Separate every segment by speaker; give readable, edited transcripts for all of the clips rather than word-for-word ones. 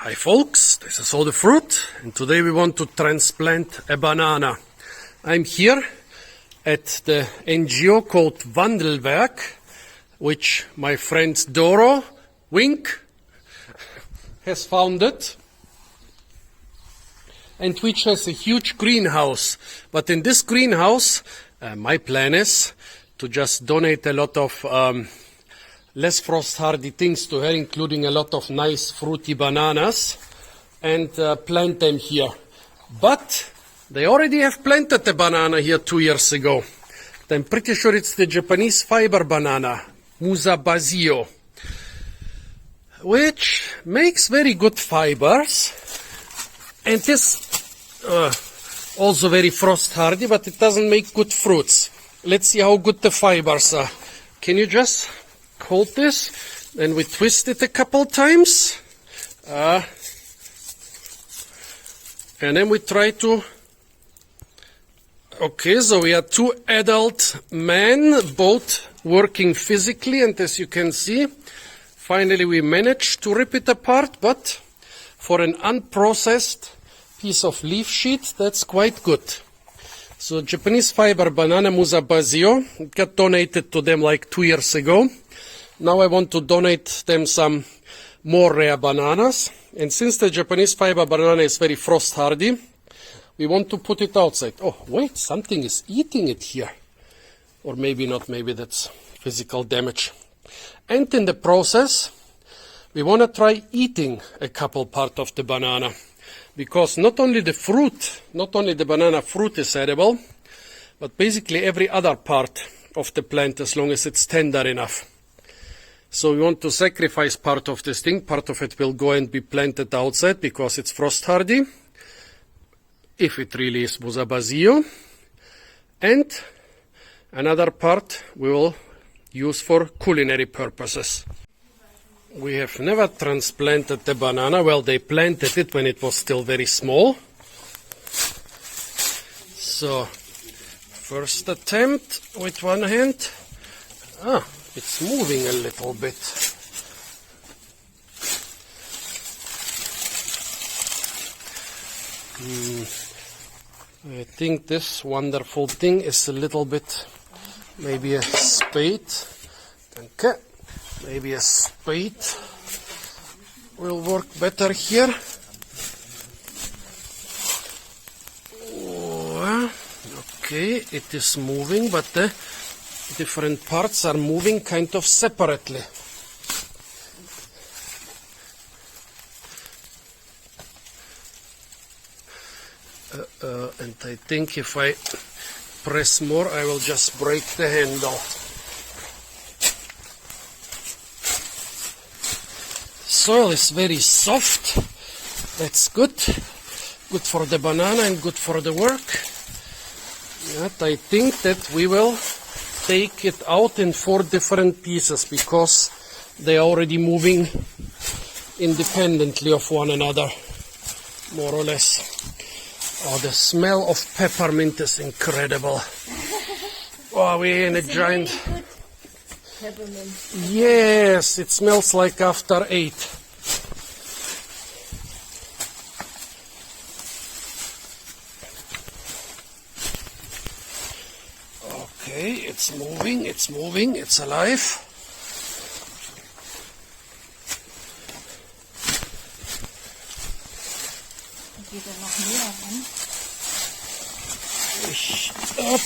Speaker 1: Hi folks, this is all the fruit, and today we want to transplant a banana. I'm here at the NGO called Wandelwerk, which my friend Doro Wink has founded, and which has a huge greenhouse. But in this greenhouse, my plan is to just donate a lot of less frost-hardy things to her, including a lot of nice fruity bananas, and plant them here. But they already have planted a banana here 2 years ago. I'm pretty sure it's the Japanese fiber banana, Musa basjoo, which makes very good fibers and is also very frost-hardy, but it doesn't make good fruits. Let's see how good the fibers are. Can you just hold this, and we twist it a couple times, and then we try to. Okay, so we are two adult men, both working physically, and as you can see, finally we managed to rip it apart. But for an unprocessed piece of leaf sheet, that's quite good. So Japanese fiber banana Musa basjoo got donated to them like 2 years ago. Now I want to donate them some more rare bananas. And since the Japanese fiber banana is very frost hardy, we want to put it outside. Oh, wait, something is eating it here. Or maybe not, maybe that's physical damage. And in the process, we want to try eating a couple part of the banana. Because not only the fruit, not only the banana fruit is edible, but basically every other part of the plant, as long as it's tender enough. So we want to sacrifice part of this thing. Part of it will go and be planted outside because it's frost hardy, if it really is Musa basjoo. And another part we will use for culinary purposes. We have never transplanted the banana. Well, they planted it when it was still very small. So, first attempt with one hand. It's moving a little bit. I think this wonderful thing is a little bit, maybe a spade. Okay. Maybe a spade will work better here. Okay, it is moving, but the different parts are moving kind of separately. And I think if I press more, I will just break the handle. Soil is very soft. That's good. Good for the banana and good for the work. But I think that we will take it out in 4 different pieces because they are already moving independently of one another, more or less. Oh, the smell of peppermint is incredible. Oh, we're in a giant. Peppermint. Yes, it smells like after 8. Okay, it's moving, it's alive.
Speaker 2: Geht er noch näher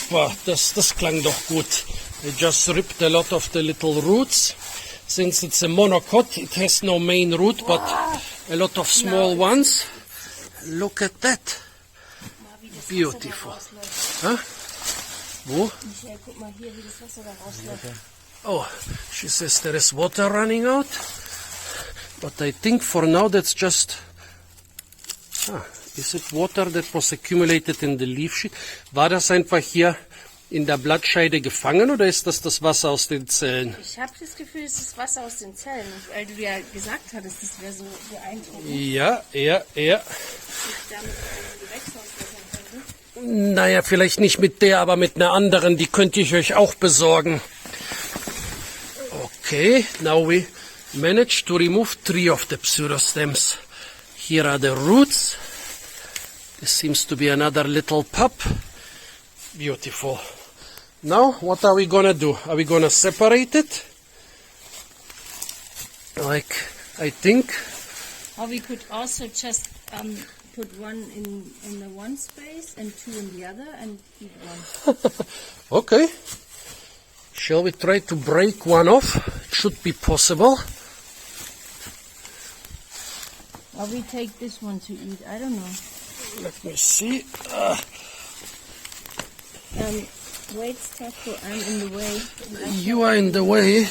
Speaker 2: ran?
Speaker 1: Das klang doch gut. I just ripped a lot of the little roots. Since it's a monocot, it has no main root, but a lot of small ones. Look at that. Beautiful. Huh? Wo?
Speaker 2: Michael, guck mal hier, wie das Wasser da rausläuft.
Speaker 1: Oh, she says there is water running out. But I think for now that's just... is it water that was accumulated in the leaf sheet? War das einfach hier in der Blattscheide gefangen oder ist das Wasser aus den Zellen?
Speaker 2: Ich habe das Gefühl, es ist Wasser aus den Zellen, weil du ja gesagt hattest, das wäre so beeindruckend.
Speaker 1: Ja.
Speaker 2: Damit die Gewächshaus könnten.
Speaker 1: Naja, vielleicht nicht mit der, aber mit einer anderen, die könnte ich euch auch besorgen. Okay, now we managed to remove 3 of the pseudostems. Here are the roots. This seems to be another little pup. Beautiful. Now, what are we gonna do? Are we gonna separate it? Like, I think.
Speaker 2: Or we could also just put one in the one space and two in the other and keep one.
Speaker 1: Okay. Shall we try to break one off? It should be possible.
Speaker 2: Or we take this one to eat. I don't know.
Speaker 1: Let me see.
Speaker 2: Wait, Taco, I'm in the way.
Speaker 1: You are in the way.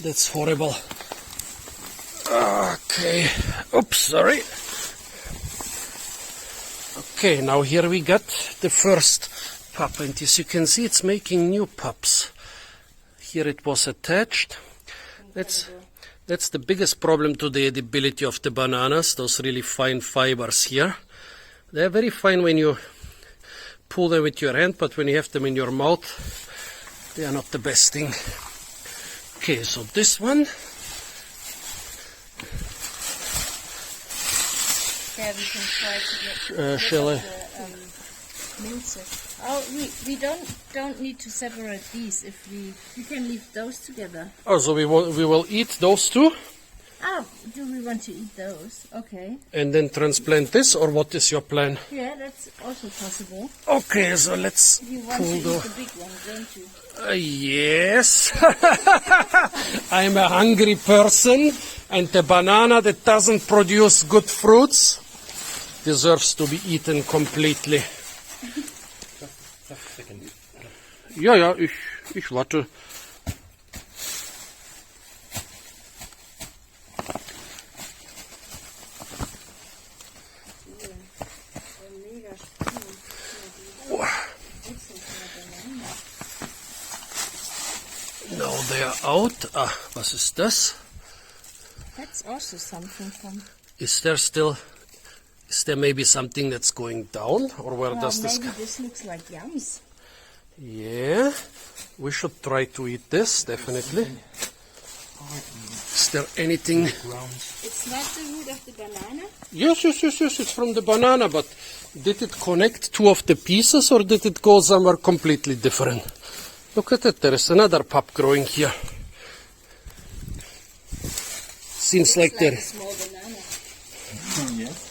Speaker 1: That's horrible. Okay. Oops, sorry. Okay, now here we got the first pup, and as you can see, it's making new pups. Here it was attached. That's the biggest problem to the edibility of the bananas, those really fine fibers here. They're very fine when you pull them with your hand, but when you have them in your mouth, they are not the best thing. Okay, so this one.
Speaker 2: Yeah, we can try to get
Speaker 1: Shall I?
Speaker 2: Musa. Oh, we don't need to separate these. If we can leave those together.
Speaker 1: Oh, so we will eat those two?
Speaker 2: Oh, do we want to eat those? Okay.
Speaker 1: And then transplant this, or what is your plan?
Speaker 2: Yeah, that's also possible.
Speaker 1: Okay, so let's
Speaker 2: You want
Speaker 1: pull
Speaker 2: to eat
Speaker 1: the...
Speaker 2: the big one, don't you?
Speaker 1: Yes. I'm a hungry person, and the banana that doesn't produce good fruits deserves to be eaten completely. Ja, ich warte. Now they are out. Was ist das?
Speaker 2: That's also something from...
Speaker 1: Is there maybe something that's going down? Or where does this
Speaker 2: maybe
Speaker 1: come?
Speaker 2: this looks like yams.
Speaker 1: Yeah, we should try to eat this, definitely. Is there anything?
Speaker 2: It's not the root of the banana?
Speaker 1: Yes, it's from the banana, but did it connect two of the pieces or did it go somewhere completely different? Look at it, there is another pup growing here. Seems like there.
Speaker 2: A small banana.
Speaker 3: Yes.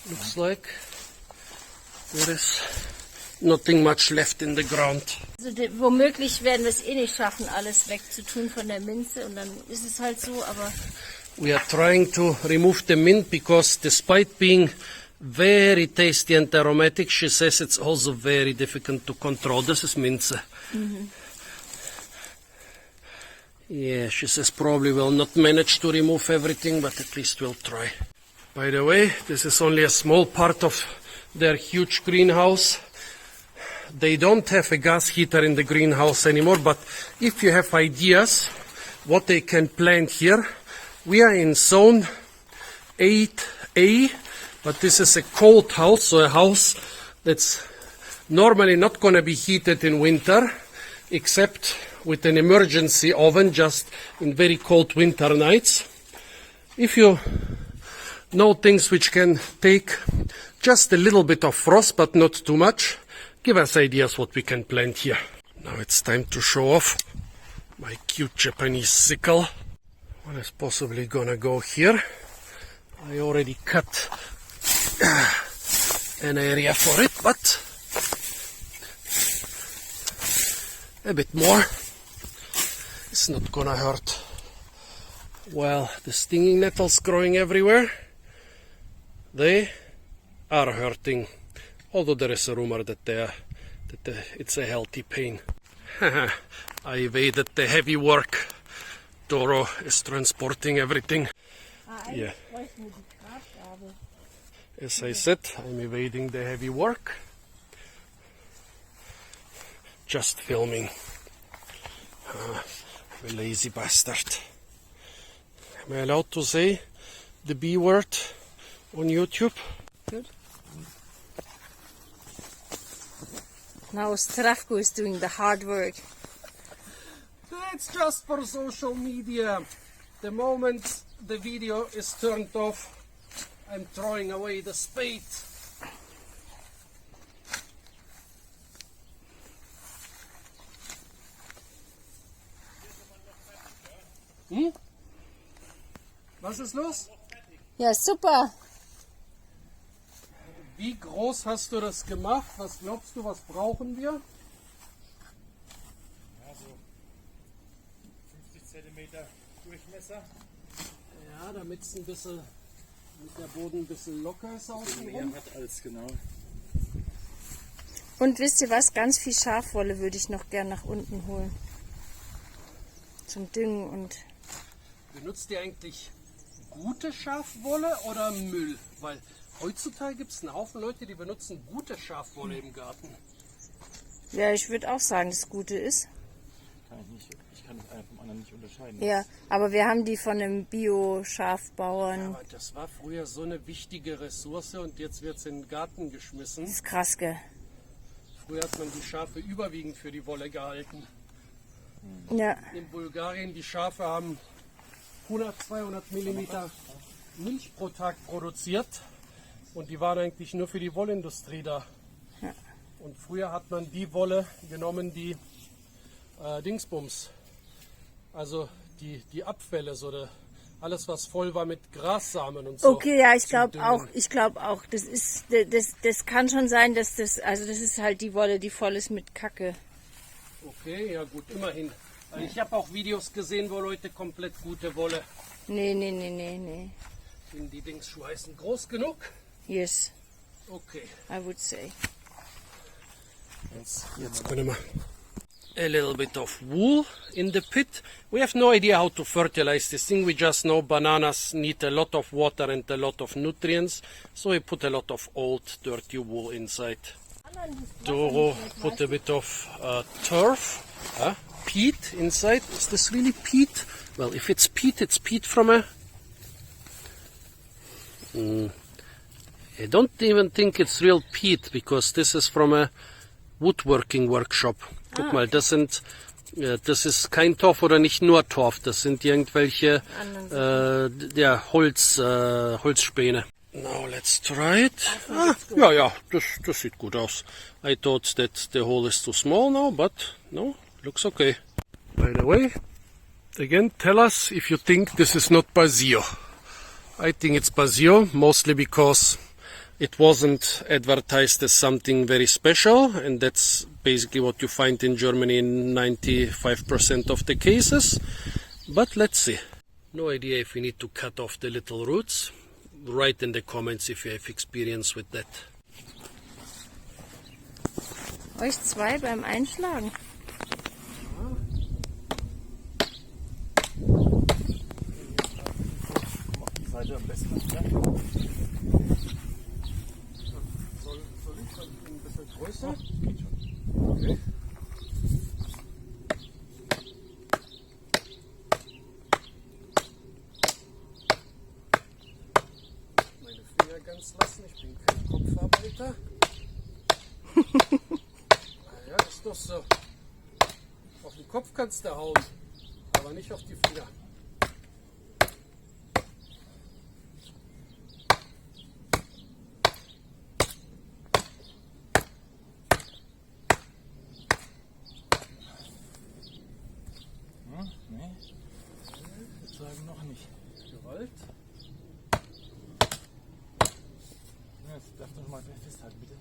Speaker 1: Looks like there is nothing much left in the ground.
Speaker 2: Also womöglich werden wir es eh nicht schaffen, alles wegzutun von der Minze und dann ist es halt so, aber...
Speaker 1: We are trying to remove the mint because despite being very tasty and aromatic, she says it's also very difficult to control. This is mince. Yeah, she says probably will not manage to remove everything, but at least we'll try. By the way, this is only a small part of their huge greenhouse. They don't have a gas heater in the greenhouse anymore, but if you have ideas what they can plant here, we are in zone 8A, but this is a cold house, so a house that's normally not going to be heated in winter, except with an emergency oven just in very cold winter nights. If you know things which can take just a little bit of frost, but not too much, give us ideas what we can plant here. Now it's time to show off my cute Japanese sickle. What is possibly gonna go here? I already cut an area for it, but a bit more. It's not gonna hurt. Well, the stinging nettles growing everywhere, they are hurting. Although there is a rumor that it's a healthy pain. I evaded the heavy work. Doro is transporting everything. Yeah. As I said, I'm evading the heavy work. Just filming. I'm a lazy bastard. Am I allowed to say the B word on YouTube?
Speaker 2: Good. Now Stravko is doing the hard work.
Speaker 1: It's just for social media. The moment the video is turned off, I'm throwing away the spade. Hm? Was ist los?
Speaker 2: Ja, super.
Speaker 1: Wie groß hast du das gemacht? Was glaubst du, was brauchen wir?
Speaker 3: Ja, so 50 cm Durchmesser.
Speaker 1: Ja, damit es ein bisschen, damit der Boden ein bisschen locker ist außenrum.
Speaker 3: Mehr hat als genau.
Speaker 2: Und wisst ihr was? Ganz viel Schafwolle würde ich noch gern nach unten holen. Zum Düngen und...
Speaker 1: Benutzt ihr eigentlich gute Schafwolle oder Müll? Weil heutzutage gibt es einen Haufen Leute, die benutzen gute Schafwolle im Garten.
Speaker 2: Ja, ich würde auch sagen, das Gute ist.
Speaker 3: Ich kann das eine vom anderen nicht unterscheiden.
Speaker 2: Ja, aber wir haben die von einem
Speaker 1: Ja,
Speaker 2: Bio-Schafbauern.
Speaker 1: aber das war früher so eine wichtige Ressource und jetzt wird es in den Garten geschmissen.
Speaker 2: Das ist krass, gell?
Speaker 1: Früher hat man die Schafe überwiegend für die Wolle gehalten.
Speaker 2: Ja.
Speaker 1: In Bulgarien, die Schafe haben 100, 200 Millimeter Milch pro Tag produziert und die waren eigentlich nur für die Wollindustrie da.
Speaker 2: Ja.
Speaker 1: Und früher hat man die Wolle genommen, die Dingsbums, also die Abfälle, so alles was voll war mit Grassamen und so.
Speaker 2: Okay, ja, ich
Speaker 1: zum
Speaker 2: glaube
Speaker 1: Düngen.
Speaker 2: auch, das kann schon sein, dass das ist halt die Wolle, die voll ist mit Kacke.
Speaker 1: Okay, ja gut, immerhin. Also ich habe auch Videos gesehen, wo Leute komplett gute Wolle
Speaker 2: Nee.
Speaker 1: in die Dings schmeißen. Groß genug?
Speaker 2: Yes,
Speaker 1: Okay.
Speaker 2: I would say.
Speaker 1: Jetzt können wir a little bit of wool in the pit. We have no idea how to fertilize this thing. We just know bananas need a lot of water and a lot of nutrients. So we put a lot of old dirty wool inside. Doro put a bit of turf, peat inside. Is this really peat? Well, if it's peat from a... I don't even think it's real peat because this is from a woodworking workshop. Guck mal, das ist kein Torf oder nicht nur Torf, das sind irgendwelche Holzspäne. Now let's try it. Ja, das sieht gut aus. I thought that the hole is too small now, but no, looks okay. By the way, again, tell us if you think this is not basjoo. I think it's basjoo, mostly because it wasn't advertised as something very special, and that's basically what you find in Germany in 95% of the cases. But let's see. No idea if we need to cut off the little roots. Write in the comments if you have experience with that.
Speaker 2: Euch zwei beim Einschlagen.
Speaker 3: Auf die Seite am besten. Ja?
Speaker 1: Soll ich ein bisschen größer?
Speaker 3: Geht schon.
Speaker 1: Okay. Meine Finger ganz lassen, ich bin kein Kopfarbeiter. Ja, ist doch so. Auf den Kopf kannst du hauen, aber nicht auf die Finger.
Speaker 3: Nee, ich würde sagen noch nicht.
Speaker 1: Gewalt.
Speaker 3: Ja, das darfst du noch mal festhalten, bitte.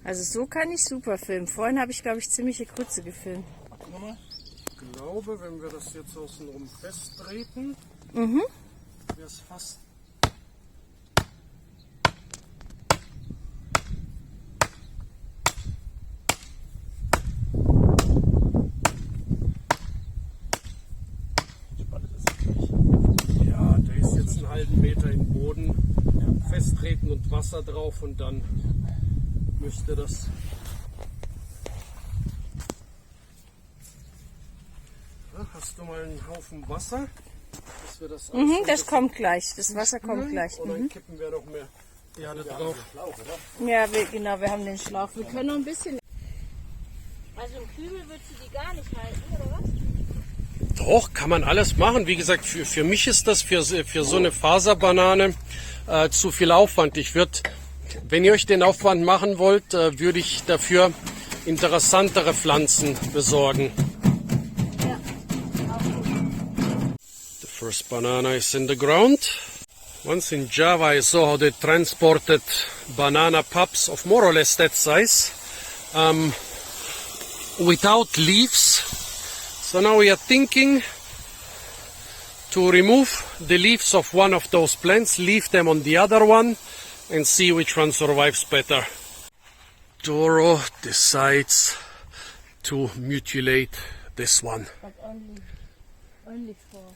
Speaker 2: Also so kann ich super filmen. Vorhin habe ich, glaube ich, ziemliche Krütze gefilmt.
Speaker 3: Guck nochmal.
Speaker 1: Ich glaube, wenn wir das jetzt außenrum festtreten,
Speaker 2: Mhm.
Speaker 1: wäre es fast.
Speaker 3: Spannend ist es gleich.
Speaker 1: Ja, der ist jetzt einen halben Meter im Boden. Festtreten und Wasser drauf und dann müsste das. Hast du mal einen Haufen Wasser? Dass wir das
Speaker 2: Mhm, das kommt gleich. Das Wasser kommt gleich.
Speaker 1: Und dann kippen wir noch mehr Erde drauf.
Speaker 2: Ja, genau, wir haben den Schlauch. Wir können noch ein bisschen. Also im Kübel würdest du die gar nicht halten, oder was?
Speaker 1: Doch, kann man alles machen. Wie gesagt, für mich ist das für so eine Faserbanane zu viel Aufwand. Ich würde, wenn ihr euch den Aufwand machen wollt, würde ich dafür interessantere Pflanzen besorgen.
Speaker 2: Ja, auch gut.
Speaker 1: The first banana is in the ground. Once in Java I saw how they transported banana pups of more or less that size without leaves. So now we are thinking to remove the leaves of one of those plants, leave them on the other one and see which one survives better. Doro decides to mutilate this one.
Speaker 2: But only for.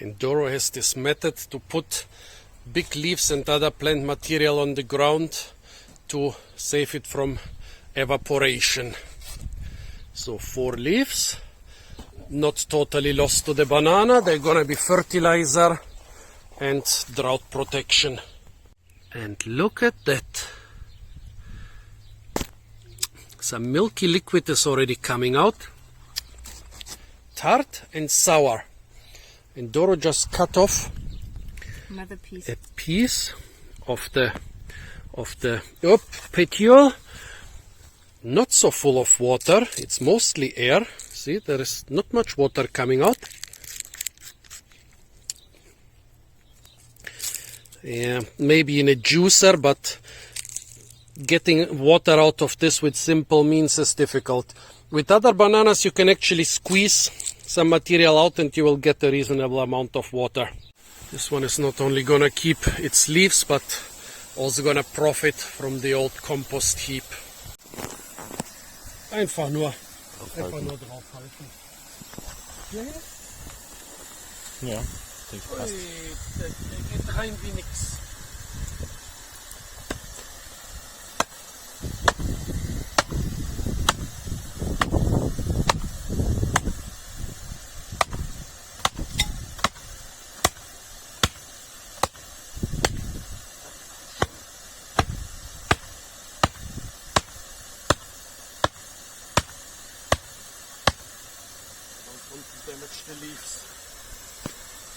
Speaker 1: And Doro has this method to put big leaves and other plant material on the ground to save it from evaporation. So 4 leaves, not totally lost to the banana. They're gonna be fertilizer and drought protection. And look at that. Some milky liquid is already coming out. Tart and sour. And Doro just cut off
Speaker 2: Another piece.
Speaker 1: a piece of the petiole, not so full of water. It's mostly air. See, there is not much water coming out. Yeah, maybe in a juicer, but getting water out of this with simple means is difficult. With other bananas you can actually squeeze some material out and you will get a reasonable amount of water. This one is not only gonna keep its leaves, but also gonna profit from the old compost heap. Einfach nur draufhalten.
Speaker 3: Ja, das passt.
Speaker 1: Der geht rein wie nix. Damage the leaves.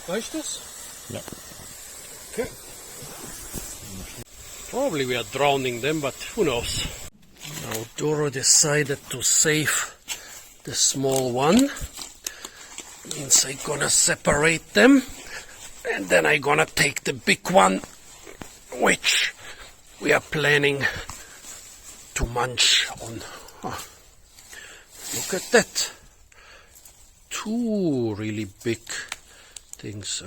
Speaker 1: Reicht das?
Speaker 3: Ja.
Speaker 1: Okay. Probably we are drowning them, but who knows? Now Doro decided to save the small one. Means I'm gonna separate them, and then I'm gonna take the big one, which we are planning to munch on. Look at that. 2 really big things.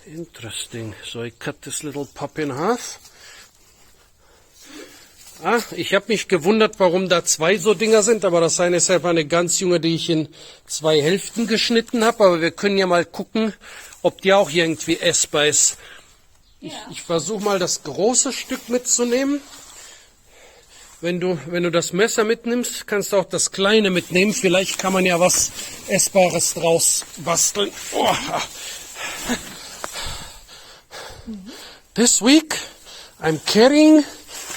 Speaker 1: Interesting. So I cut this little pup in half. Ich habe mich gewundert, warum da 2 so Dinger sind, aber das eine ist einfach eine ganz junge, die ich in 2 Hälften geschnitten habe. Aber wir können ja mal gucken, ob die auch irgendwie essbar ist. Ich versuche mal das große Stück mitzunehmen. Wenn du das Messer mitnimmst, kannst du auch das kleine mitnehmen. Vielleicht kann man ja was Essbares draus basteln. Oh. This week I'm carrying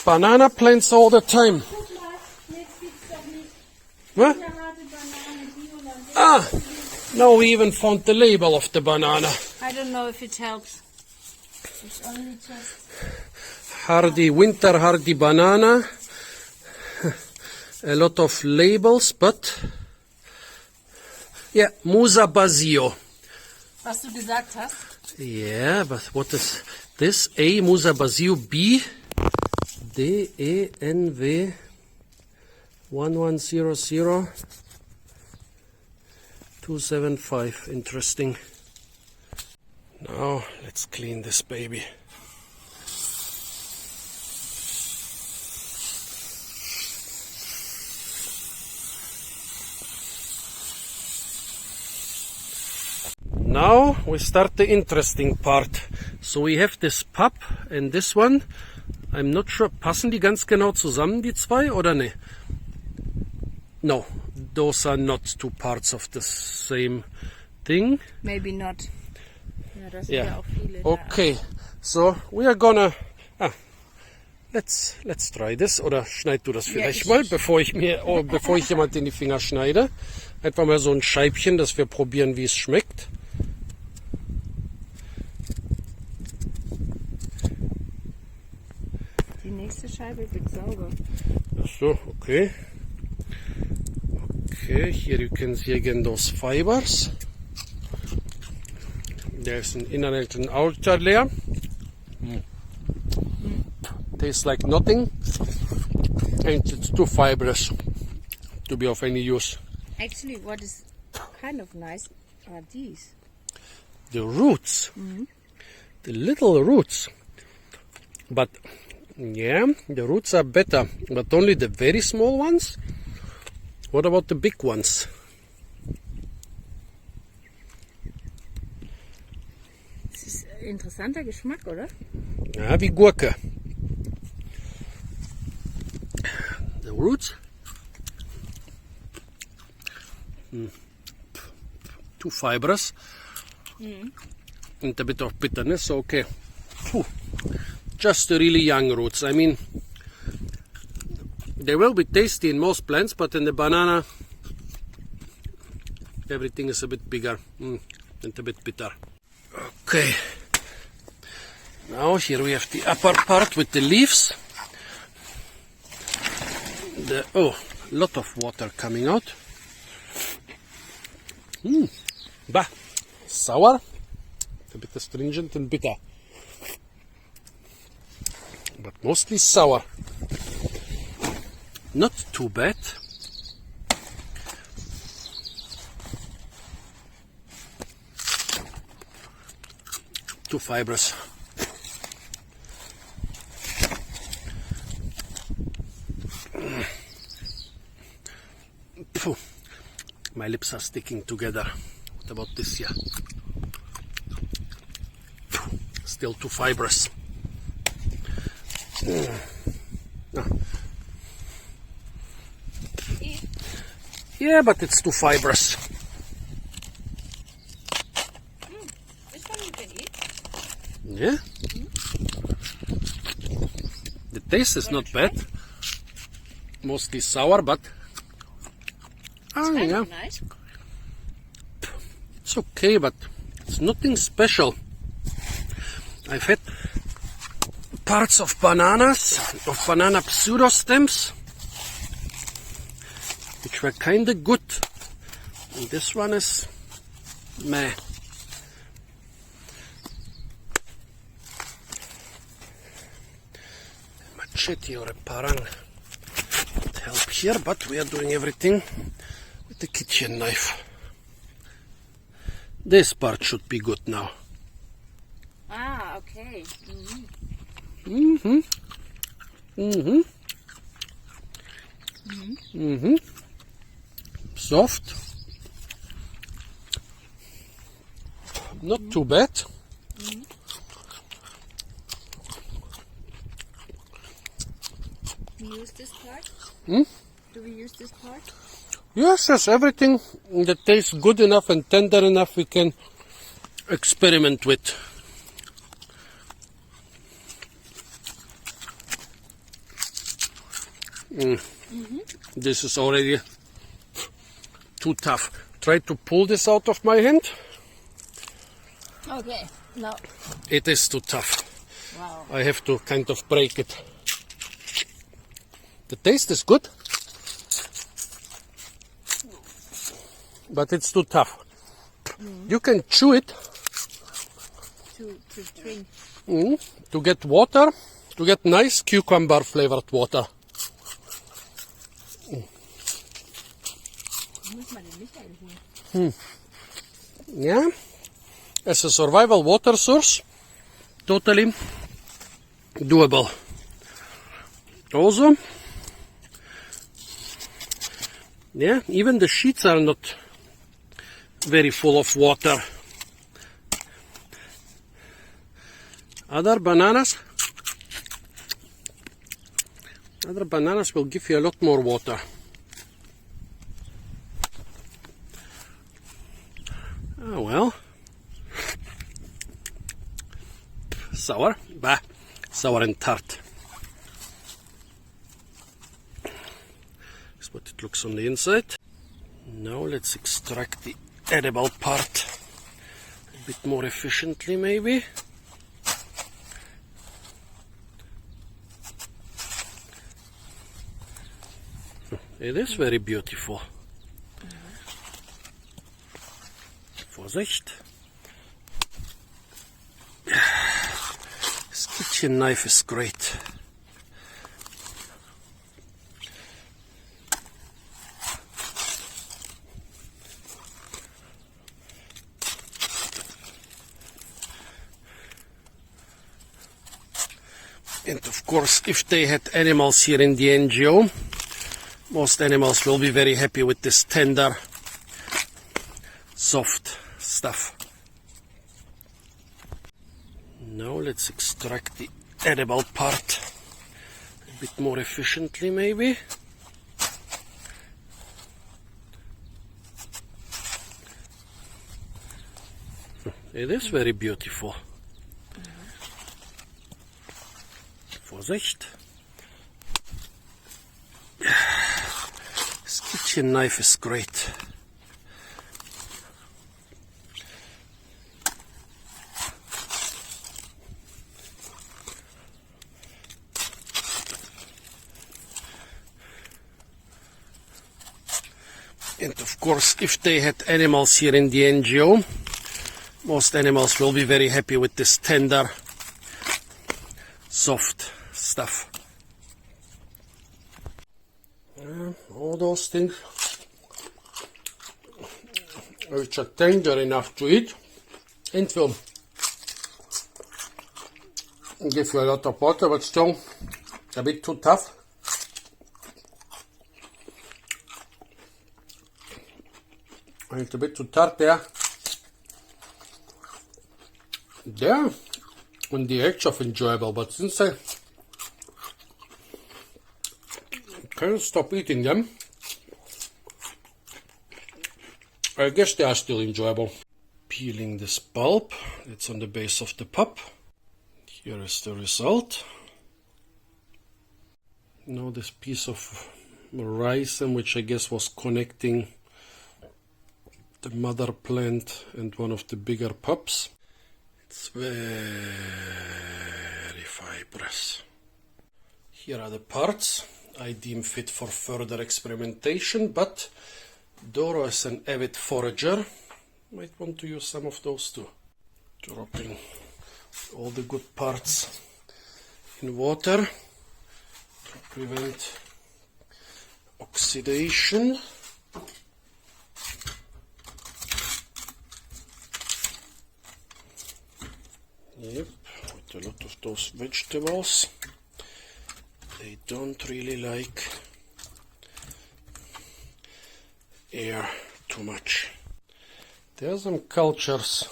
Speaker 1: banana plants all the time. What? Now we even found the label of the banana.
Speaker 2: I don't know if it helps. It's only just.
Speaker 1: Winter hardy banana. A lot of labels, but yeah, Musa basjoo.
Speaker 2: Was du gesagt hast?
Speaker 1: Yeah, but what is this? A Musa basjoo, B DENW 1100 275. Interesting. Now let's clean this baby. Now we start the interesting part. So we have this pup and this one. I'm not sure, passen die ganz genau zusammen, die zwei, oder ne? No, those are not two parts of the same thing.
Speaker 2: Maybe not. Ja, das sind ja auch viele.
Speaker 1: Okay, so we are gonna... Let's try this. Oder schneid du das vielleicht mal, bevor ich jemand in die Finger schneide. Einfach mal so ein Scheibchen, dass wir probieren, wie es schmeckt.
Speaker 2: Die nächste Scheibe wird sauber.
Speaker 1: Ach so, okay. Okay, here you can see again those fibers. There's an inner and an outer layer. Tastes like nothing, and it's too fibrous to be of any use.
Speaker 2: Actually, what is kind of nice are these.
Speaker 1: The roots, the little roots. But yeah, the roots are better, but only the very small ones. What about the big ones?
Speaker 2: Das ist ein interessanter Geschmack, oder?
Speaker 1: Ja, wie Gurke. The roots. Too fibrous. And a bit of bitterness, okay. Phew. Just the really young roots. I mean, they will be tasty in most plants, but in the banana, everything is a bit bigger and a bit bitter. Okay. Now here we have the upper part with the leaves. Lot of water coming out. Bah, sour, a bit astringent and bitter, but mostly sour. Not too bad. Too fibrous. Phew. My lips are sticking together. What about this here? Phew. Still too fibrous. Yeah, but it's too fibrous.
Speaker 2: This one you can eat.
Speaker 1: Yeah. The taste is not bad. Mostly sour, but yeah,
Speaker 2: Nice.
Speaker 1: it's okay, but it's nothing special. I've had parts of bananas, of banana pseudostems, which were kind of good. And this one is meh. Machete or a parang would help here, but we are doing everything with the kitchen knife. This part should be good now.
Speaker 2: Ah, okay.
Speaker 1: Soft. Not too bad.
Speaker 2: We use this part? Do we use this part?
Speaker 1: Yes, everything that tastes good enough and tender enough we can experiment with. This is already too tough. Try to pull this out of my hand.
Speaker 2: Okay, no.
Speaker 1: It is too tough.
Speaker 2: Wow.
Speaker 1: I have to kind of break it. The taste is good, but it's too tough. You can chew it
Speaker 2: To drink.
Speaker 1: to get water, to get nice cucumber flavored water.
Speaker 2: Muss man den Michael holen?
Speaker 1: Yeah, as a survival water source, totally doable. Also, yeah, even the sheets are not very full of water. Other bananas will give you a lot more water. Oh well. Sour? Bah, sour and tart. That's what it looks on the inside. Now let's extract the edible part a bit more efficiently, maybe. It is very beautiful. Vorsicht. This kitchen knife is great. And of course, if they had animals here in the NGO, most animals will be very happy with this tender, soft stuff. Now let's extract the edible part a bit more efficiently, maybe. It is very beautiful. Vorsicht. This kitchen knife is great. And of course, if they had animals here in the NGO, most animals will be very happy with this tender, soft stuff. All those things which are tender enough to eat and will give you a lot of water, but still a bit too tough. And it's a bit too tart there. They're on the edge of enjoyable, but since I can't stop eating them, I guess they are still enjoyable. Peeling this pulp that's on the base of the pup. Here is the result. Now this piece of rhizome, which I guess was connecting the mother plant and one of the bigger pups. It's very fibrous. Here are the parts I deem fit for further experimentation, but Doro is an avid forager. Might want to use some of those too. Dropping all the good parts in water to prevent oxidation. Yep, with a lot of those vegetables. They don't really like air too much. There are some cultures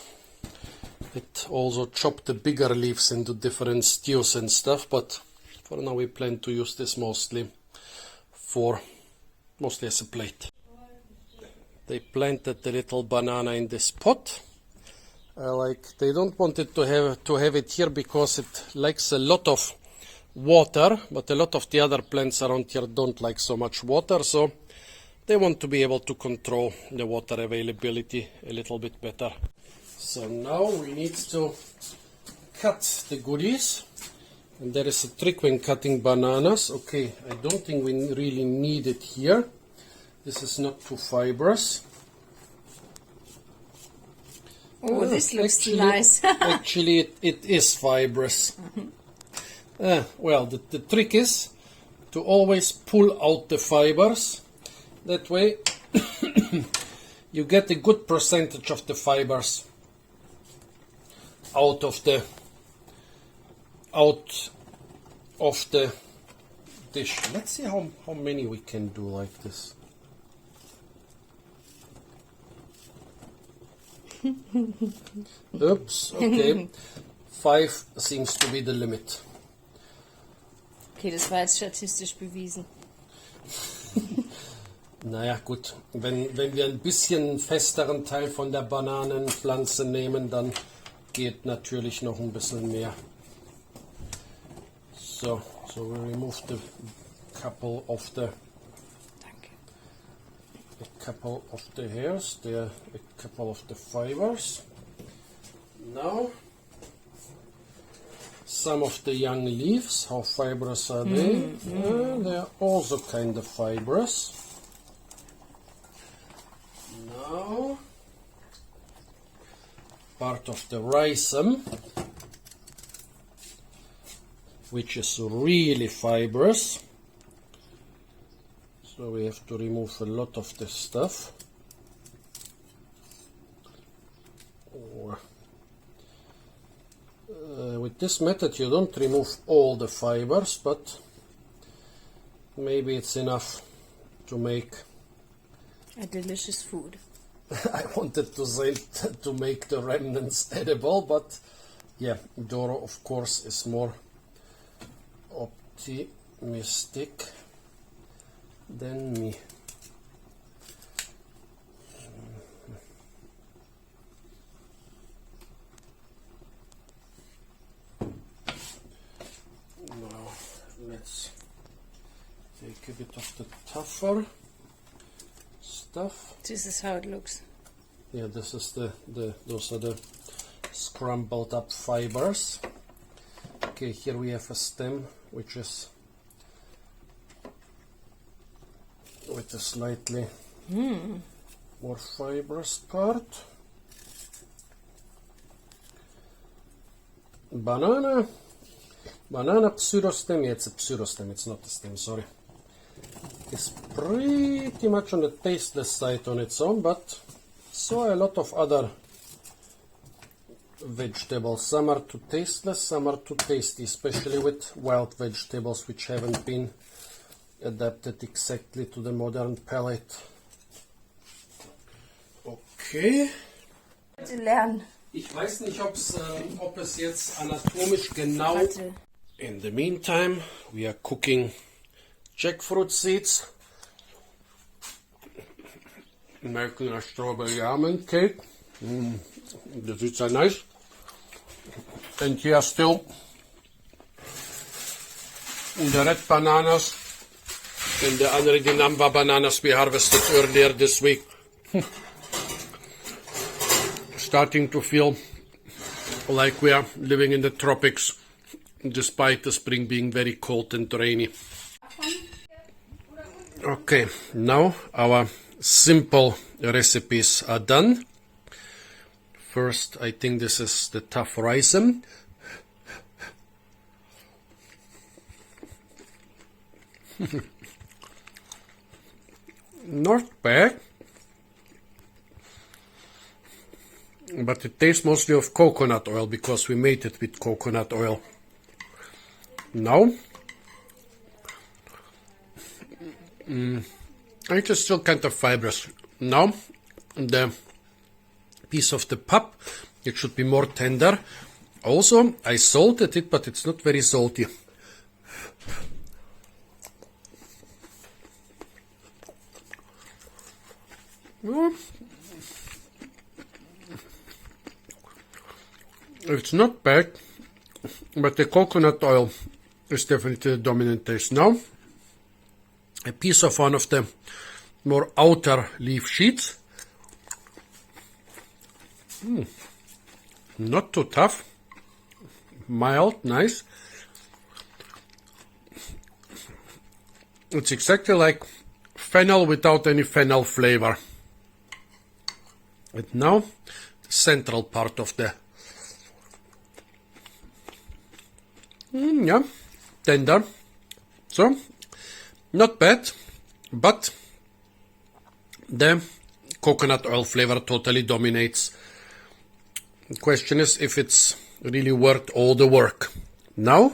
Speaker 1: that also chop the bigger leaves into different stews and stuff, but for now we plan to use this mostly as a plate. They planted the little banana in this pot. They don't want it to have it here because it likes a lot of water, but a lot of the other plants around here don't like so much water, so they want to be able to control the water availability a little bit better. So now we need to cut the goodies, and there is a trick when cutting bananas. Okay, I don't think we really need it here. This is not too fibrous.
Speaker 2: Oh, this looks nice.
Speaker 1: Actually, it is fibrous. Well, the trick is to always pull out the fibers. That way you get a good percentage of the fibers out of the dish. Let's see how many we can do like this. Oops, okay. 5 seems to be the limit.
Speaker 2: Okay, das war jetzt statistisch bewiesen.
Speaker 1: Naja gut, wenn wir ein bisschen festeren Teil von der Bananenpflanze nehmen, dann geht natürlich noch ein bisschen mehr. So we remove the couple of the hairs, a couple of the fibers. Now some of the young leaves, how fibrous are they? They are also kind of fibrous. Now part of the rhizome, which is really fibrous. So we have to remove a lot of this stuff. With this method you don't remove all the fibers, but maybe it's enough to make
Speaker 2: a delicious food.
Speaker 1: I wanted to say to make the remnants edible, but yeah, Doro of course is more optimistic than me. Now let's take a bit of the tougher stuff.
Speaker 2: This is how it looks.
Speaker 1: Yeah, this is those are the scrambled up fibers. Okay, here we have a stem which is with a slightly more fibrous part. Banana pseudostem, yeah, it's a pseudostem, it's not a stem, sorry. It's pretty much on the tasteless side on its own, but so are a lot of other vegetables. Some are too tasteless, some are too tasty, especially with wild vegetables which haven't been adapted exactly to the modern palate. Okay.
Speaker 2: Lernen.
Speaker 1: Ich weiß nicht, ob es jetzt anatomisch genau...
Speaker 2: Warte.
Speaker 1: In the meantime, we are cooking jackfruit seeds, making a strawberry almond cake. The seeds are nice. And here still the red bananas and the Anridinamba bananas we harvested earlier this week. Starting to feel like we are living in the tropics, despite the spring being very cold and rainy. Okay, now our simple recipes are done. First, I think this is the tough rhizome. Not bad, but it tastes mostly of coconut oil because we made it with coconut oil. Now, it is still kind of fibrous. Now, the piece of the pup, it should be more tender. Also, I salted it, but it's not very salty. It's not bad, but the coconut oil is definitely the dominant taste. Now, a piece of one of the more outer leaf sheets. Not too tough, mild, nice. It's exactly like fennel without any fennel flavor. And now, the central part of the yeah, tender. So, not bad, but the coconut oil flavor totally dominates. The question is if it's really worth all the work. Now,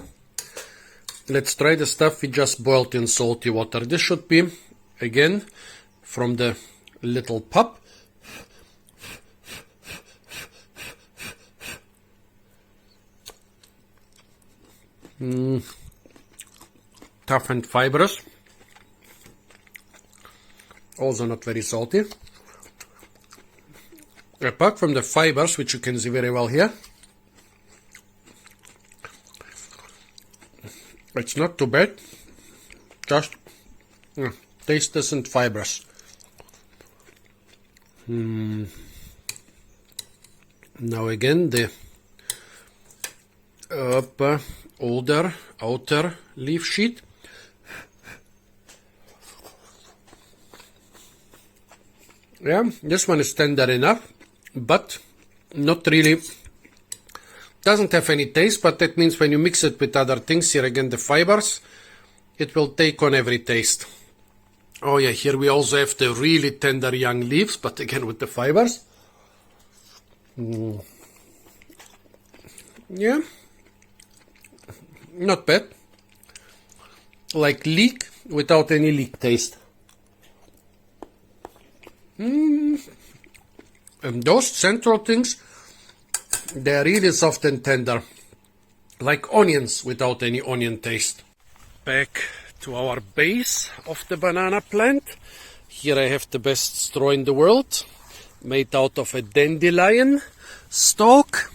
Speaker 1: let's try the stuff we just boiled in salty water. This should be, again, from the little pup. Tough and fibrous. Also not very salty. Apart from the fibers, which you can see very well here, it's not too bad. Just tasteless and fibrous. Now again the older outer leaf sheet. Yeah, this one is tender enough, but not really, doesn't have any taste, but that means when you mix it with other things, here again the fibers, it will take on every taste. Oh yeah, here we also have the really tender young leaves, but again with the fibers. Yeah, not bad. Like leek without any leek taste. And those central things, they are really soft and tender, like onions without any onion taste. Back to our base of the banana plant. Here I have the best straw in the world, made out of a dandelion stalk.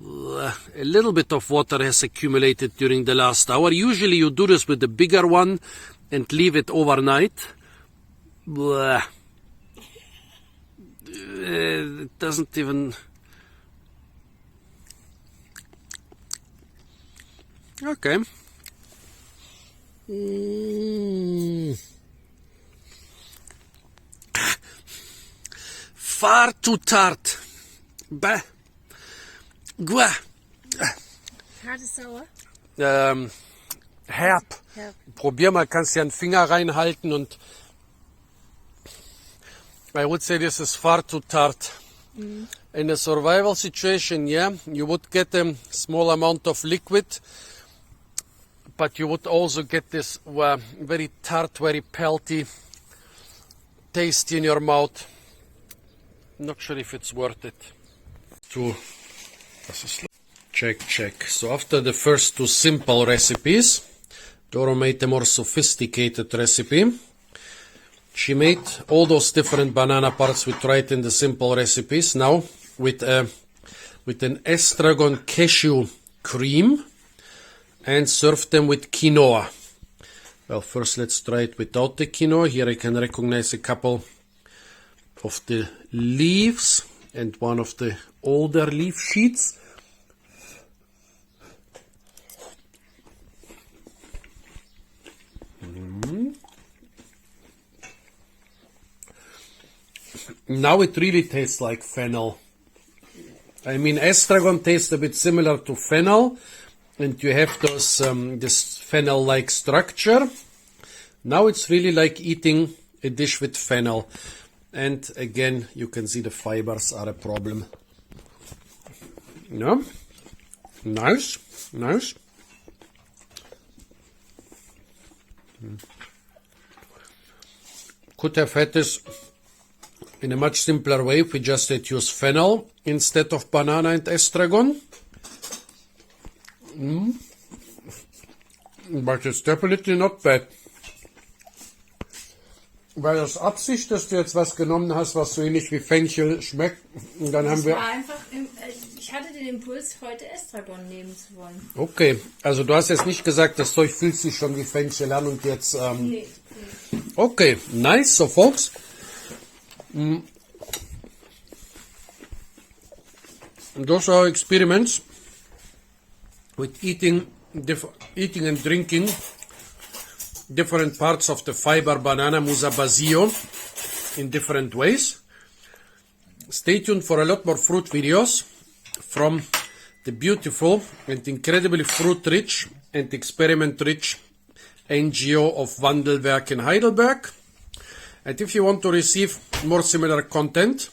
Speaker 1: A little bit of water has accumulated during the last hour. Usually you do this with the bigger one and leave it overnight. It doesn't even... Okay. Far too tart. Bah. Gua.
Speaker 2: Hart ist sauer.
Speaker 1: Herb. Probier mal, kannst dir einen Finger reinhalten und I would say this is far too tart. In a survival situation, yeah, you would get a small amount of liquid, but you would also get this very tart, very pelty taste in your mouth. Not sure if it's worth it. Check. So after the first two simple recipes, Doro made a more sophisticated recipe. She made all those different banana parts we tried in the simple recipes now with an estragon cashew cream and served them with quinoa. Well, first let's try it without the quinoa. Here I can recognize a couple of the leaves and one of the older leaf sheets. Now it really tastes like fennel. I mean, estragon tastes a bit similar to fennel, and you have those this fennel-like structure. Now it's really like eating a dish with fennel. And again, you can see the fibers are a problem. Yeah, nice. Could have had this in a much simpler way if we just had used fennel instead of banana and estragon. But it's definitely not bad. War das Absicht, dass du jetzt was genommen hast, was so ähnlich wie Fenchel schmeckt? Und dann haben wir...
Speaker 2: Ich hatte den Impuls, heute Estragon nehmen zu wollen.
Speaker 1: Okay, also du hast jetzt nicht gesagt, das Zeug fühlt sich schon wie Fenchel an und jetzt...
Speaker 2: Nee.
Speaker 1: Okay, nice. So folks, those are experiments with eating and drinking different parts of the fiber banana Musa basjoo in different ways. Stay tuned for a lot more fruit videos from the beautiful and incredibly fruit-rich and experiment-rich NGO of Wandelwerk in Heidelberg. And if you want to receive more similar content,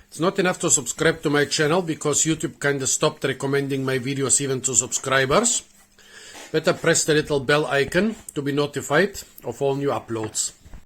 Speaker 1: it's not enough to subscribe to my channel because YouTube kinda stopped recommending my videos even to subscribers. Better press the little bell icon to be notified of all new uploads.